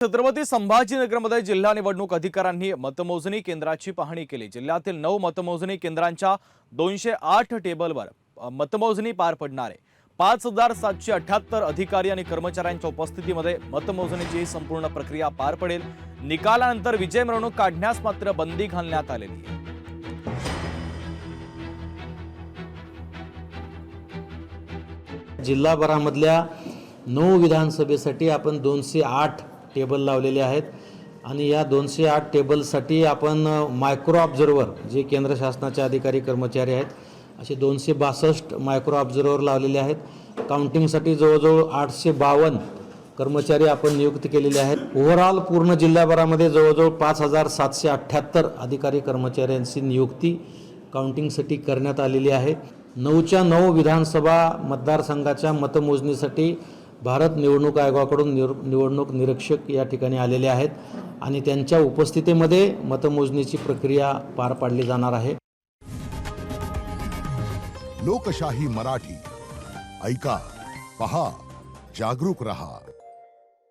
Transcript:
छत्रपती संभाजीनगरमध्ये जिल्हा निवडणूक अधिकाऱ्यांनी मतमोजणी केंद्राची पाहणी केली। जिल्ह्यातील 9 मतमोजणी केंद्रांच्या 208 टेबलवर मतमोजणी पार पडणार आहे। 5778 अधिकारी आणि कर्मचाऱ्यांच्या उपस्थितीमध्ये मतमोजणीची संपूर्ण प्रक्रिया पार पडेल। निकालानंतर विजय मिरवणूक काढण्यास मात्र बंदी घालण्यात आलेली आहे। जिल्हाभरामधल्या 9 विधानसभेसाठी आपण 208 टेबल लावलेले आहेत आणि या 208 टेबलसाठी आपण मायक्रो ऑब्झर्वर जे केंद्र शासनाचे अधिकारी कर्मचारी आहेत असे 262 मायक्रो ऑब्झर्वर लावलेले आहेत। काउंटिंगसाठी जवळजवळ 852 कर्मचारी आपण नियुक्त केलेले आहेत। ओव्हरऑल पूर्ण जिल्हाभरामध्ये जवळजवळ 5778 अधिकारी कर्मचाऱ्यांची नियुक्ती काउंटिंगसाठी करण्यात आलेली आहे। 9च्या 9 विधानसभा मतदारसंघाच्या मतमोजणीसाठी भारत निवडणूक आयोगाकडून निवडणूक निरीक्षक या ठिकाणी आलेले आहेत आणि त्यांच्या उपस्थितीमध्ये मतमोजणीची प्रक्रिया पार पाडली जाणार आहे। लोकशाही मराठी ऐका, पहा, जागरूक रहा।